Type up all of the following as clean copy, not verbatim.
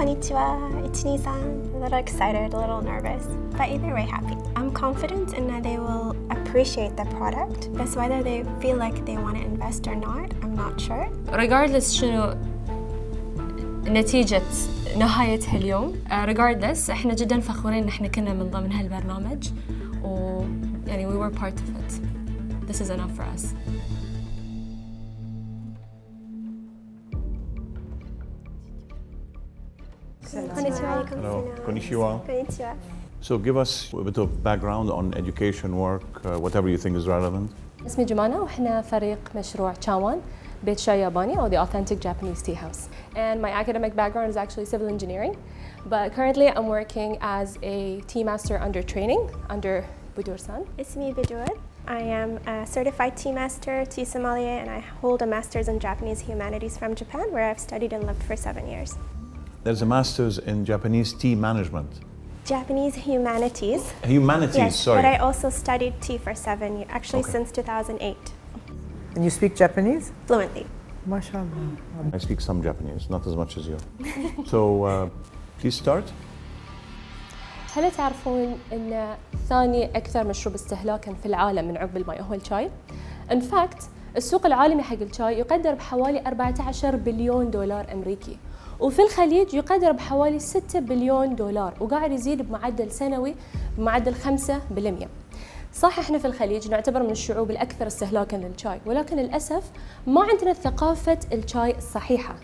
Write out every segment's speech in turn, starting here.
konnichiwa, ichini-san. A little excited, a little nervous, but either way happy. I'm confident in that they will appreciate the product. But whether they feel like they want to invest or not, I'm not sure. Regardless شنو نتيجة نهاية اليوم regardless احنا جدا فخورين ان احنا كنا من ضمن هالبرنامج يعني we were part of it. This is enough for us. Hello, konnichiwa. Konnichiwa. So give us a bit of background on education, work, whatever you think is relevant. اسمي جمانة وإحنا فريق مشروع Chawan, بيت شاي ياباني or the authentic Japanese tea house. And my academic background is actually civil engineering, but currently I'm working as a tea master under training under Budur-san. اسمي Budur. I am a certified tea master, tea sommelier, and I hold a master's in Japanese humanities from Japan, where I've studied and lived for 7 years. There's a master's in Japanese tea management. Japanese humanities. Humanities, yes, sorry. But I also studied tea for 7 years, actually since 2008. And you speak Japanese? Fluently. MashaAllah. I speak some Japanese, not as much as you. So please start. هل تعرفون أن ثاني أكثر مشروب استهلاكاً في العالم من عقب الماء هو الشاي؟ In fact, السوق العالمي حق الشاي يقدر بحوالي 14 بليون دولار أمريكي، وفي الخليج يقدر بحوالي 6 بليون دولار، وقاعد يزيد بمعدل سنوي بمعدل 5%. صح احنا في الخليج نعتبر من الشعوب الأكثر استهلاكاً للشاي، ولكن للأسف ما عندنا ثقافة الشاي الصحيحة.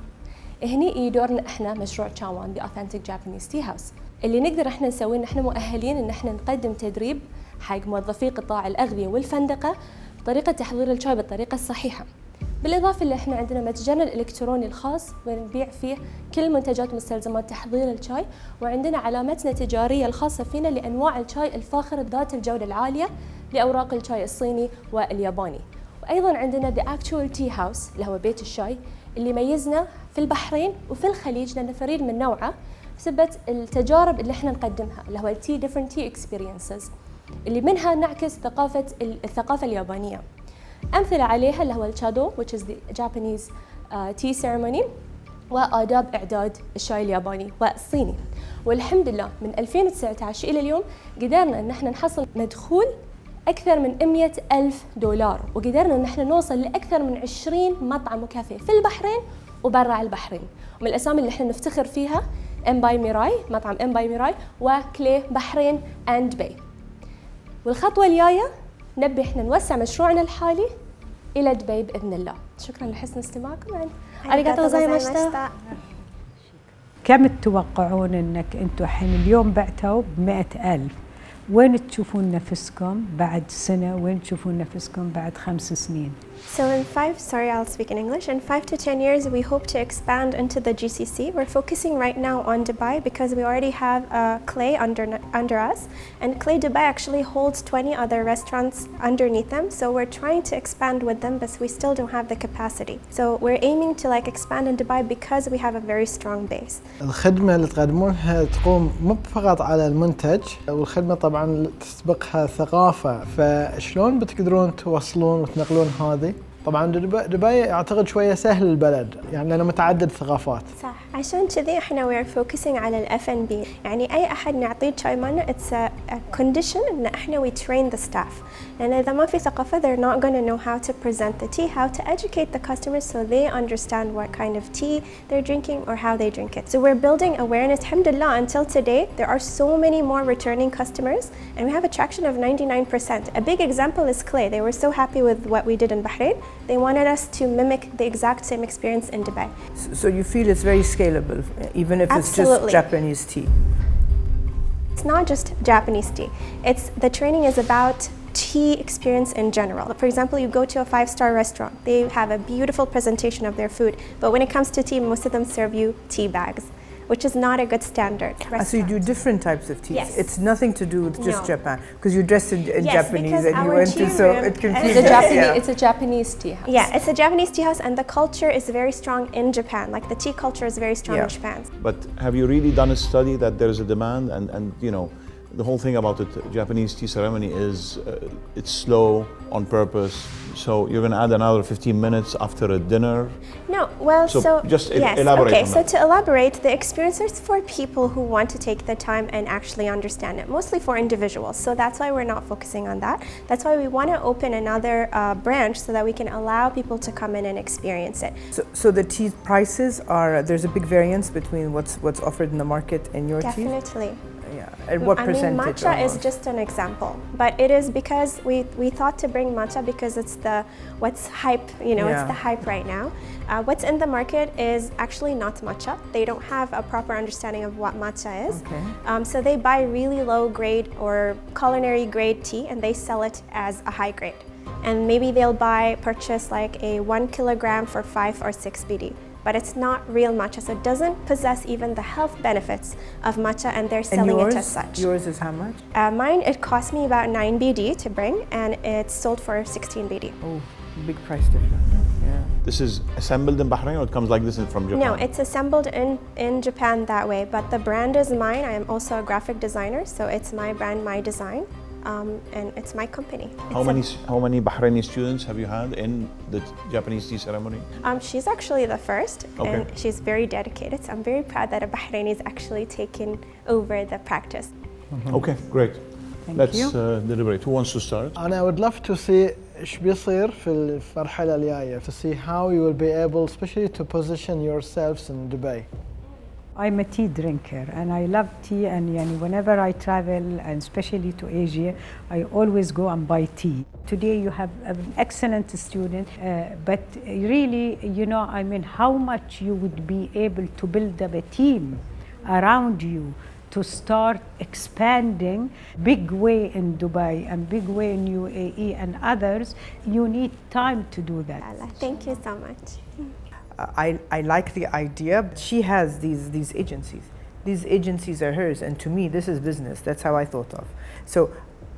هني يدورنا احنا مشروع تشاوان the authentic Japanese tea house. اللي نقدر احنا نسويه ان احنا مؤهلين ان احنا نقدم تدريب حق موظفي قطاع الأغذية والفندقة بطريقة تحضير الشاي بالطريقة الصحيحة. بالإضافة اللي احنا عندنا متجرنا الإلكتروني الخاص ونبيع فيه كل منتجات مستلزمات تحضير الشاي، وعندنا علامتنا التجارية الخاصة فينا لأنواع الشاي الفاخر ذات الجودة العالية لأوراق الشاي الصيني والياباني. وأيضاً عندنا the actual tea house اللي هو بيت الشاي اللي يميزنا في البحرين وفي الخليج لأنه فريد من نوعه بسبب التجارب اللي احنا نقدمها اللي هو different tea experiences اللي منها نعكس الثقافة اليابانية. أمثلة عليها اللي هو الشادو which is the Japanese tea ceremony وآداب إعداد الشاي الياباني والصيني. والحمد لله من 2019 إلى اليوم قدرنا أن احنا نحصل مدخول أكثر من 100,000 دولار، وقدرنا أن احنا نوصل لأكثر من 20 مطعم وكافيه في البحرين وبرا البحرين. ومن الأسامي اللي احنا نفتخر فيها باي ميراي، مطعم باي ميراي، وكلي بحرين اند باي. والخطوة الجاية نبي احنا نوسع مشروعنا الحالي إلى دبي بإذن الله. شكرا لحسن استماعكم. أريغاتو غوزايماشتا. كم تتوقعون انك انتم الحين اليوم بعتوا ب100,000؟ وين تشوفون نفسكم بعد سنة؟ وين تشوفون نفسكم بعد 5 سنين؟ So I'll speak in English. In 5 to 10 years, we hope to expand into the GCC. We're focusing right now on Dubai because we already have Clay under us. And Clay Dubai actually holds 20 other restaurants underneath them. So we're trying to expand with them, but we still don't have the capacity. So we're aiming to expand in Dubai because we have a very strong base. الخدمة اللي تقدمونها تقوم مو فقط على المنتج، والخدمة طبعاً تسبقها ثقافة، فشلون بتقدرون توصلون وتنقلون هذه؟ طبعاً دبي أعتقد شوية سهل البلد، يعني لأنه متعدد ثقافات. صح، عشان كذي إحنا we're focusing على ال F&B. يعني أي أحد نعطيه شاي مالنا it's a condition إن إحنا we train the staff. لأن إذا ما في ثقافة they're not going to know how to present the tea, how to educate the customers so they understand what kind of tea they're drinking or how they drink it. So we're building awareness. Alhamdulillah, until today there are so many more returning customers and we have a traction of 99%. A big example is Clay. They were so happy with what we did in Bahrain. They wanted us to mimic the exact same experience in Dubai. So you feel it's very scalable, even if it's just Japanese tea? It's not just Japanese tea. The training is about tea experience in general. For example, you go to a 5-star restaurant. They have a beautiful presentation of their food, but when it comes to tea, most of them serve you tea bags, which is not a good standard. So you do different types of teas. Yes. It's nothing to do with just Japan, because you're dressed in Yes, Japanese and you our went to, tea so room it confuses. It's a Japanese tea house. Yeah, it's a Japanese tea house and the culture is very strong in Japan. The tea culture is very strong in Japan. But have you really done a study that there is a demand and the whole thing about the Japanese tea ceremony is it's slow on purpose. So you're going to add another 15 minutes after a dinner. No, well, So just yes, elaborate okay, on so that. to elaborate, the experience is for people who want to take the time and actually understand it, mostly for individuals. So that's why we're not focusing on that. That's why we want to open another branch so that we can allow people to come in and experience it. So the tea prices are, there's a big variance between what's offered in the market and your tea? Definitely. Yeah. And what percentage? I mean, matcha is just an example, but it is because we thought to bring matcha because it's what's hype, it's the hype right now. What's in the market is actually not matcha. They don't have a proper understanding of what matcha is. Okay. So they buy really low grade or culinary grade tea and they sell it as a high grade. And maybe they'll purchase like a 1 kilogram for 5 or 6 BD. But it's not real matcha, so it doesn't possess even the health benefits of matcha, and they're selling it as such. Yours is how much? Mine, it cost me about 9 BD to bring, and it's sold for 16 BD. Oh, big price difference. Yeah. This is assembled in Bahrain, or it comes like this from Japan? No, it's assembled in Japan that way, but the brand is mine. I am also a graphic designer, so it's my brand, my design. And it's my company. How many Bahraini students have you had in the Japanese tea ceremony? She's actually the first, Okay. and she's very dedicated. So I'm very proud that a Bahraini is actually taking over the practice. Okay, great. Thank Let's you. deliberate. Who wants to start? And I would love to see ايش بيصير في المرحلة الجاية, to see how you will be able, especially to position yourselves in Dubai. I'm a tea drinker and I love tea, and whenever I travel, and especially to Asia, I always go and buy tea. Today you have an excellent student, but really, how much you would be able to build up a team around you to start expanding big way in Dubai and big way in UAE and others. You need time to do that. Thank you so much. I like the idea. She has these agencies. These agencies are hers, and to me, this is business. That's how I thought of. So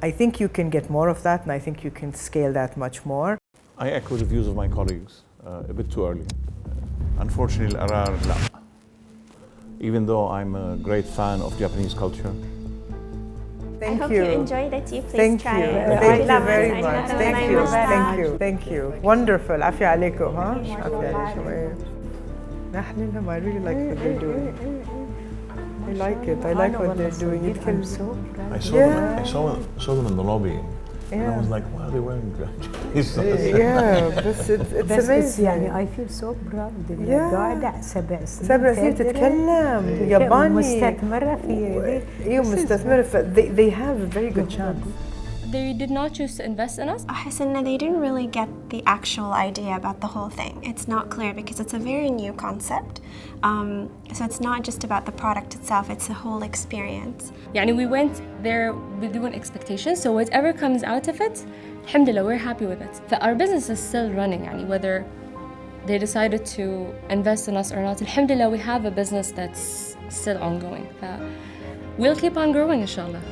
I think you can get more of that, and I think you can scale that much more. I echo the views of my colleagues. A bit too early. Unfortunately, القرار لا. Even though I'm a great fan of Japanese culture. Thank I hope you. you enjoy the tea. Please Thank try you. it. Thank I you love very it. much. I Thank love you. it. Thank you. Thank you. Wonderful. عافية عليكم, ها? عافية عليكم. نحن لهم. I really like what they're doing. I like it. I like what they're doing. It I'm can. so proud. I saw them in the lobby. And I was like, why are they wearing Japanese? Yeah, it's amazing. I feel so proud. Yeah. قاعدة 7 سنين. 7 سنين تتكلم ياباني. مستثمرة في ايوه مستثمرة. They have a very good chance. They did not choose to invest in us. أحس إن they didn't really get the actual idea about the whole thing. It's not clear because it's a very new concept. So it's not just about the product itself, it's a whole experience. We went there with no expectations, so whatever comes out of it, alhamdulillah, we're happy with it. But our business is still running, whether they decided to invest in us or not, alhamdulillah, we have a business that's still ongoing. We'll keep on growing, inshallah.